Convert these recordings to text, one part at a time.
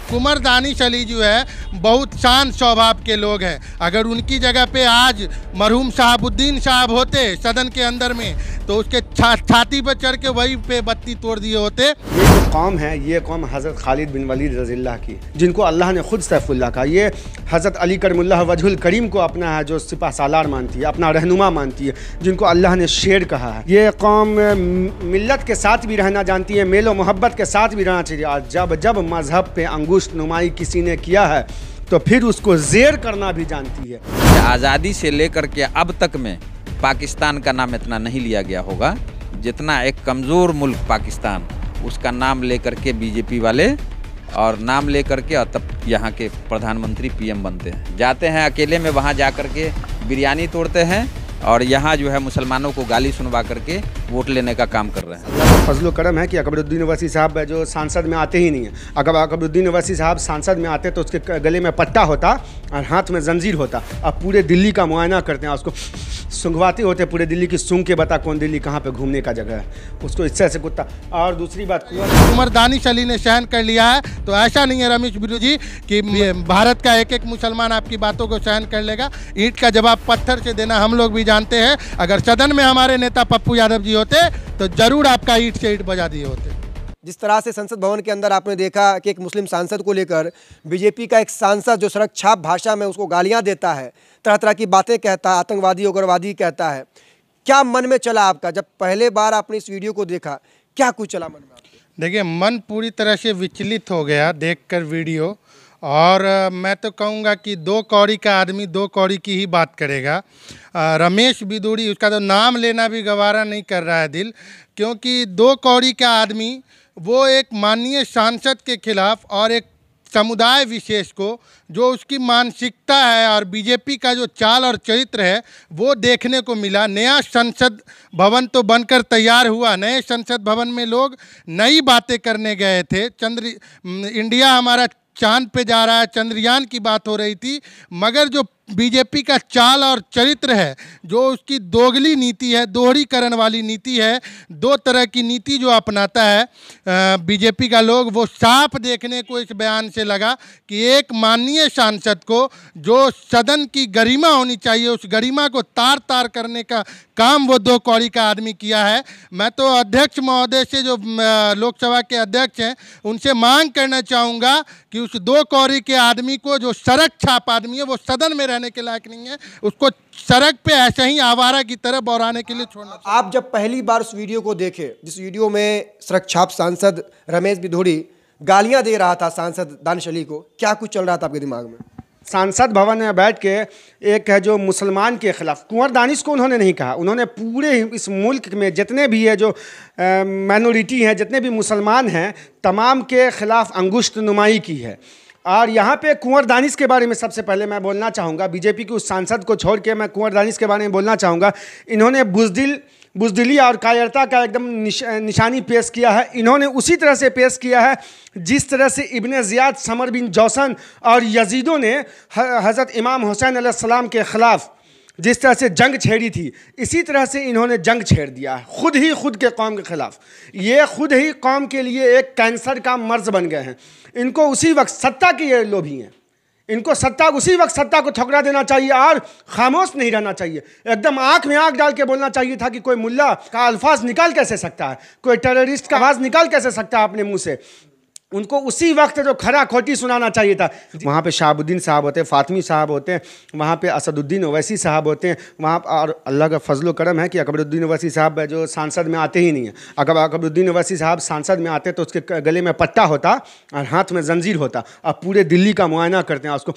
कुंवर दानिश अली जो है बहुत शांत स्वभाव के लोग हैं। अगर उनकी जगह पे आज मरहूम शहाबुद्दीन साहब होते सदन के अंदर में तो उसके छाती पर चढ़ के वही पे बत्ती तोड़ दिए होते। ये जो कौम है ये कौम हज़रत खालिद बिन वलीद रज़ियल्लाहु की, जिनको अल्लाह ने खुद सैफुल्लाह कहा। ये हज़रत अली करमुल्लाह वजहुल करीम को अपना है, जो सिपा सालार मानती है, अपना रहनुमा मानती है, जिनको अल्लाह ने शेर कहा है। ये कौम मिल्लत के साथ भी रहना जानती है, मेलो मोहब्बत के साथ भी रहना चाहिए। और जब जब मज़हब पे अंगुष्ठ नुमाई किसी ने किया है तो फिर उसको ज़ेर करना भी जानती है। आज़ादी से लेकर के अब तक में पाकिस्तान का नाम इतना नहीं लिया गया होगा जितना एक कमज़ोर मुल्क पाकिस्तान, उसका नाम लेकर के बीजेपी वाले और नाम लेकर के और तब यहाँ के प्रधानमंत्री पीएम बनते हैं। जाते हैं अकेले में, वहाँ जा कर के बिरयानी तोड़ते हैं और यहाँ जो है मुसलमानों को गाली सुनवा करके वोट लेने का काम कर रहे हैं। फजलो करम है कि अकबरुद्दीन ओवैसी साहब जो सांसद में आते ही नहीं हैं। अगर अकबरुद्दीन ओवैसी साहब सांसद में आते तो उसके गले में पट्टा होता और हाथ में जंजीर होता। अब पूरे दिल्ली का मुआयना करते हैं, उसको सूंघवाते होते पूरे दिल्ली की, सूंघ के बता कौन दिल्ली कहाँ पे घूमने का जगह है, उसको इससे ऐसे कुत्ता। और दूसरी बात, कुंवर दानिश अली ने सहन कर लिया है तो ऐसा नहीं है रमेश बिरु जी कि भारत का एक एक मुसलमान आपकी बातों को सहन कर लेगा। ईंट का जवाब पत्थर से देना हम लोग भी जानते हैं। अगर सदन में हमारे नेता पप्पू यादव जी होते तो जरूर आपका ईंट से ईंट बजा दिए होते। जिस तरह से संसद भवन के अंदर आपने देखा कि एक मुस्लिम सांसद को लेकर बीजेपी का एक सांसद जो सड़क छाप भाषा में उसको गालियां देता है, तरह तरह की बातें कहता है, आतंकवादी उग्रवादी कहता है, क्या मन में चला आपका जब पहले बार आपने इस वीडियो को देखा? क्या कुछ चला मन में आपके? देखिए, मन पूरी तरह से विचलित हो गया देखकर वीडियो। और मैं तो कहूँगा कि दो कौड़ी का आदमी दो कौड़ी की ही बात करेगा। रमेश बिदूड़ी, उसका तो नाम लेना भी गवारा नहीं कर रहा है दिल, क्योंकि दो कौड़ी का आदमी वो एक माननीय सांसद के खिलाफ और एक समुदाय विशेष को जो उसकी मानसिकता है और बीजेपी का जो चाल और चरित्र है वो देखने को मिला। नया संसद भवन तो बनकर तैयार हुआ, नए संसद भवन में लोग नई बातें करने गए थे। इंडिया हमारा चांद पे जा रहा है, चंद्रयान की बात हो रही थी, मगर जो बीजेपी का चाल और चरित्र है, जो उसकी दोगली नीति है, दोहरीकरण वाली नीति है, दो तरह की नीति जो अपनाता है बीजेपी का लोग, वो साफ देखने को इस बयान से लगा कि एक माननीय सांसद को जो सदन की गरिमा होनी चाहिए उस गरिमा को तार तार करने का काम वो दो कौड़ी का आदमी किया है। मैं तो अध्यक्ष महोदय से, जो लोकसभा के अध्यक्ष हैं, उनसे मांग करना चाहूँगा कि उस दो कौड़ी के आदमी को, जो सड़क छाप आदमी है, वो सदन में रहने के लायक नहीं है, उसको सड़क पे ऐसे ही आवारा की तरह बौराने के लिए छोड़ना। आप जब पहली बार उस वीडियो को देखे, जिस वीडियो में सड़क छाप सांसद रमेश बिधूड़ी गालियां दे रहा था सांसद दानिश अली को, क्या कुछ चल रहा था आपके दिमाग में? सांसद भवन में बैठ के एक है जो मुसलमान के ख़िलाफ़, कुंवर दानिश को उन्होंने नहीं कहा, उन्होंने पूरे इस मुल्क में जितने भी है जो माइनॉरिटी हैं, जितने भी मुसलमान हैं, तमाम के ख़िलाफ़ अंगुष्ठ नुमाई की है। और यहाँ पे कुंवर दानिश के बारे में सबसे पहले मैं बोलना चाहूँगा, बीजेपी के उस सांसद को छोड़ के मैं कुंवर दानिश के बारे में बोलना चाहूँगा। इन्होंने बुज़दिली और कायरता का एकदम निशानी पेश किया है। इन्होंने उसी तरह से पेश किया है जिस तरह से इब्ने ज़ियाद, समर बिन जौसन और यजीदों ने हज़रत इमाम हुसैन अलैहिस्सलाम के ख़िलाफ़ जिस तरह से जंग छेड़ी थी, इसी तरह से इन्होंने जंग छेड़ दिया है खुद के कौम के ख़िलाफ़। ये खुद ही कौम के लिए एक कैंसर का मर्ज बन गए हैं। इनको उसी वक्त सत्ता के ये लोभी हैं, इनको उसी वक्त सत्ता को ठुकरा देना चाहिए और खामोश नहीं रहना चाहिए। एकदम आंख में आंख डाल के बोलना चाहिए था कि कोई मुल्ला का अल्फाज निकाल कैसे सकता है, कोई टेररिस्ट का आवाज़ निकाल कैसे सकता है अपने मुंह से। उनको उसी वक्त जो खरा खोटी सुनाना चाहिए था। वहाँ पे शहाबुद्दीन साहब होते हैं, फातमी साहब होते हैं, वहाँ पे असदुद्दीन ओवैसी साहब होते हैं वहाँ। और अल्लाह का फजलो करम है कि अकबरुद्दीन ओवैसी साहब जो सांसद में आते ही नहीं हैं। अगर अकबरुद्दीन ओवैसी साहब सांसद में आते तो उसके गले में पट्टा होता और हाथ में जंजीर होता। अब पूरे दिल्ली का मुआयना करते हैं, उसको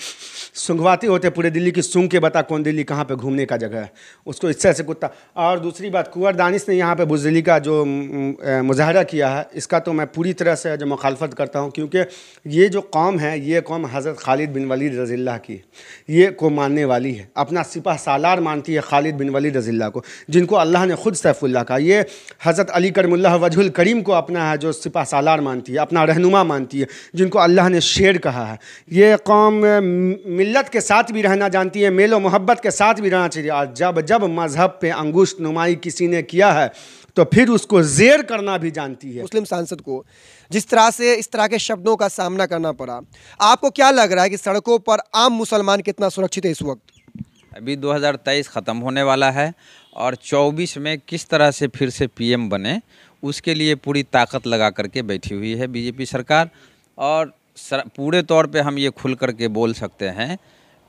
सूंघवाते होते पूरे दिल्ली की, सूंघ के बता कौन दिल्ली कहाँ पर घूमने का जगह है, उसको इससे ऐसे कुत्ता। और दूसरी बात, कुंवर दानिश ने यहाँ पर बुज़दिली का जो मुजाहरा किया है, इसका तो मैं पूरी तरह से जो मुखालफत करता हूँ, क्योंकि ये जो कौम है ये कौम हज़रत खालिद बिन वलीद रज़ियल्लाहु की ये को मानने वाली है, अपना सिपा सालार मानती है खालिद बिन वलीद रज़ियल्लाहु को, जिनको अल्लाह ने खुद सैफुल्लाह कहा। ये हज़रत अली करमुल्लाह वजहुल करीम को अपना है, जो सिपा सालार मानती है, अपना रहनुमा मानती है, जिनको अल्लाह ने शेर कहा है। ये कौम मिल्लत के साथ भी रहना जानती है, मेलो मोहब्बत के साथ भी रहना चाहिए। और जब जब मज़हब पे अंगुष्ठ नुमाई किसी ने किया है तो फिर उसको ज़ेर करना भी जानती है। मुस्लिम सांसद को जिस तरह से इस तरह के शब्दों का सामना करना पड़ा, आपको क्या लग रहा है कि सड़कों पर आम मुसलमान कितना सुरक्षित है इस वक्त? अभी 2023 ख़त्म होने वाला है और 24 में किस तरह से फिर से पीएम बने उसके लिए पूरी ताकत लगा करके बैठी हुई है बीजेपी सरकार। और पूरे तौर पे हम ये खुल करके बोल सकते हैं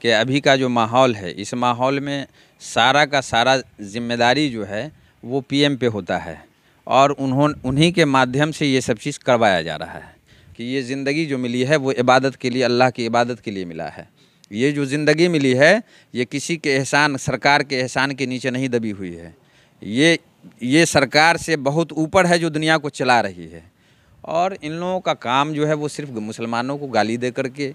कि अभी का जो माहौल है, इस माहौल में सारा का सारा जिम्मेदारी जो है वो पीएम पे होता है और उन्हीं के माध्यम से ये सब चीज़ करवाया जा रहा है कि ये ज़िंदगी जो मिली है वो इबादत के लिए, अल्लाह की इबादत के लिए मिला है। ये जो ज़िंदगी मिली है ये किसी के एहसान, सरकार के एहसान के नीचे नहीं दबी हुई है। ये सरकार से बहुत ऊपर है जो दुनिया को चला रही है। और इन लोगों का काम जो है वो सिर्फ मुसलमानों को गाली दे करके,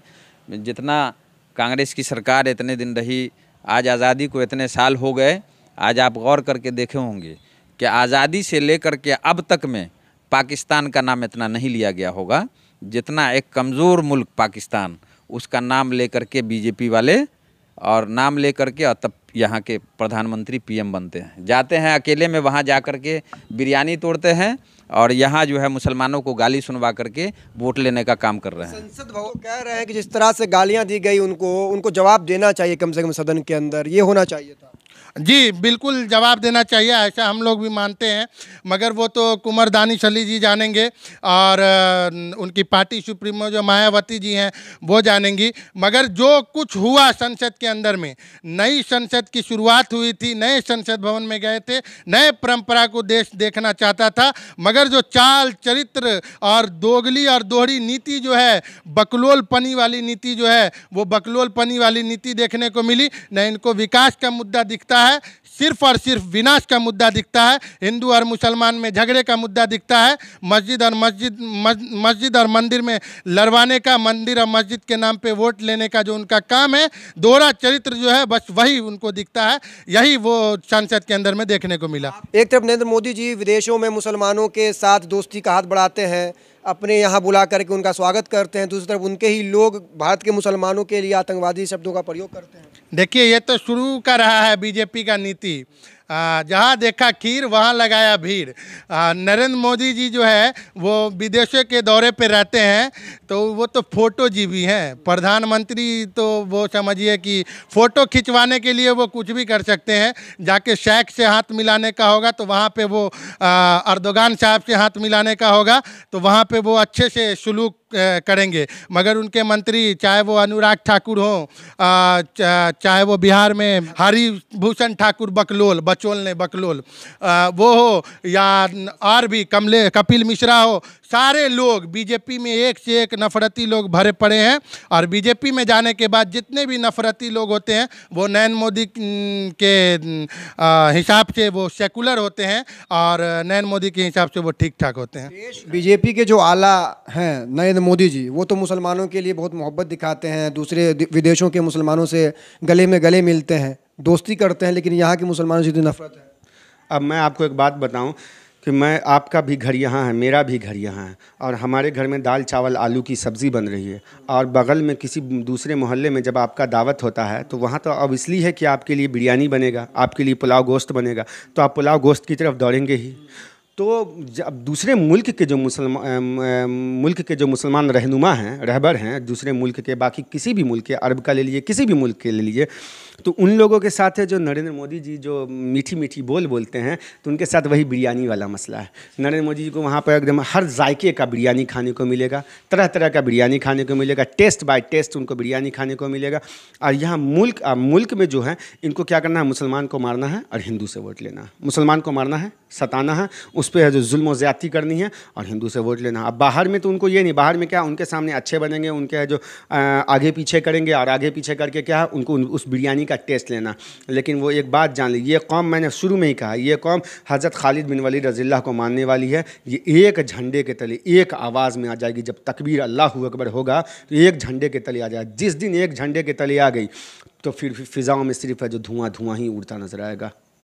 जितना कांग्रेस की सरकार इतने दिन रही, आज आज़ादी को इतने साल हो गए, आज आप गौर करके देखे होंगे कि आज़ादी से लेकर के अब तक में पाकिस्तान का नाम इतना नहीं लिया गया होगा जितना एक कमज़ोर मुल्क पाकिस्तान, उसका नाम लेकर के बीजेपी वाले और नाम लेकर के और तब यहाँ के प्रधानमंत्री पीएम बनते हैं। जाते हैं अकेले में, वहाँ जा कर के बिरयानी तोड़ते हैं और यहाँ जो है मुसलमानों को गाली सुनवा करके वोट लेने का काम कर रहे हैं। संसद भवन कह रहे हैं कि जिस तरह से गालियां दी गई उनको जवाब देना चाहिए, कम से कम सदन के अंदर ये होना चाहिए था। जी बिल्कुल जवाब देना चाहिए, ऐसा हम लोग भी मानते हैं, मगर वो तो कुंवर दानिश अली जी जानेंगे और उनकी पार्टी सुप्रीमो जो मायावती जी हैं वो जानेंगी। मगर जो कुछ हुआ संसद के अंदर में, नई संसद की शुरुआत हुई थी, नए संसद भवन में गए थे, नए परंपरा को देश देखना चाहता था, मगर जो चाल चरित्र और दोगली और दोहरी नीति जो है, बकलोल पनी वाली नीति जो है, वो बकलोल पनी वाली नीति देखने को मिली। न इनको विकास का मुद्दा दिखता है, सिर्फ और सिर्फ विनाश का मुद्दा दिखता है। हिंदू और मुसलमान में झगड़े का मुद्दा दिखता है, मस्जिद और मंदिर में लड़वाने का, मंदिर और मस्जिद के नाम पे वोट लेने का जो उनका काम है, दोहरा चरित्र जो है, बस वही उनको दिखता है। यही वो संसद के अंदर में देखने को मिला। एक तरफ नरेंद्र मोदी जी विदेशों में मुसलमानों के साथ दोस्ती का हाथ बढ़ाते हैं, अपने यहाँ बुला करके उनका स्वागत करते हैं, दूसरी तरफ उनके ही लोग भारत के मुसलमानों के लिए आतंकवादी शब्दों का प्रयोग करते हैं। देखिए ये तो शुरू का रहा है बीजेपी का नीति, जहाँ देखा खीर वहाँ लगाया भीड़। नरेंद्र मोदी जी जो है वो विदेशों के दौरे पे रहते हैं, तो वो तो फ़ोटो जीवी हैं। प्रधानमंत्री तो वो समझिए कि फ़ोटो खिंचवाने के लिए वो कुछ भी कर सकते हैं। जाके शेख से हाथ मिलाने का होगा तो वहाँ पे वो अर्दोगान साहब से हाथ मिलाने का होगा तो वहाँ पे वो अच्छे से सुलूक करेंगे। मगर उनके मंत्री, चाहे वो अनुराग ठाकुर हो, चाहे वो बिहार में हरिभूषण ठाकुर बकलोल, बकलोल वो हो, या और भी कपिल मिश्रा हो, सारे लोग बीजेपी में एक से एक नफरती लोग भरे पड़े हैं। और बीजेपी में जाने के बाद जितने भी नफरती लोग होते हैं वो नरेंद्र मोदी के हिसाब से वो सेकुलर होते हैं और नरेंद्र मोदी के हिसाब से वो ठीक ठाक होते हैं। बीजेपी के जो आला हैं नरेंद्र मोदी जी, वो तो मुसलमानों के लिए बहुत मोहब्बत दिखाते हैं, दूसरे विदेशों के मुसलमानों से गले में गले मिलते हैं, दोस्ती करते हैं, लेकिन यहाँ के मुसलमानों से इतनी नफरत है। अब मैं आपको एक बात बताऊं कि आपका भी घर यहाँ है, मेरा भी घर यहाँ है, और हमारे घर में दाल चावल आलू की सब्ज़ी बन रही है, और बगल में किसी दूसरे मोहल्ले में जब आपका दावत होता है तो वहाँ तो अब इसलिए है कि आपके लिए बिरयानी बनेगा, आपके लिए पुलाव गोश्त बनेगा, तो आप पुलाव गोश्त की तरफ दौड़ेंगे ही। तो जब दूसरे मुल्क के जो मुसलमान रहनुमा हैं, रहबर हैं, दूसरे मुल्क के, बाकी किसी भी मुल्क के, अरब का ले लीजिए, किसी भी मुल्क के ले लीजिए, तो उन लोगों के साथ है जो नरेंद्र मोदी जी जो मीठी मीठी बोलते हैं, तो उनके साथ वही बिरयानी वाला मसला है। नरेंद्र मोदी जी को वहाँ पर एकदम हर जायके का बिरयानी खाने को मिलेगा, तरह तरह का बिरयानी खाने को मिलेगा, टेस्ट बाय टेस्ट उनको बिरयानी खाने को मिलेगा। और यहाँ मुल्क में जो है इनको क्या करना है, मुसलमान को मारना है और हिंदू से वोट लेना है, मुसलमान को मारना है, सताना है, उस पर है जो जुल्म ज़्यादती करनी है, और हिंदू से वोट लेना है। अब बाहर में तो उनको ये नहीं, बाहर में क्या उनके सामने अच्छे बनेंगे, उनके है जो आगे पीछे करेंगे, और आगे पीछे करके क्या है उनको उस बिरयानी का टेस्ट लेना। लेकिन वो एक बात जान ली, ये कौम, मैंने शुरू में ही कहा, ये कौम हज़रत खालिद बिन वलीद रज़ियल्लाहु को मानने वाली है। ये एक झंडे के तले एक आवाज़ में आ जाएगी। जब तकबीर अल्लाहु अकबर होगा तो एक झंडे के तले आ जाएगी। जिस दिन एक झंडे के तले आ गई तो फिर फिज़ाओं में सिर्फ है जो धुआं ही उड़ता नजर आएगा।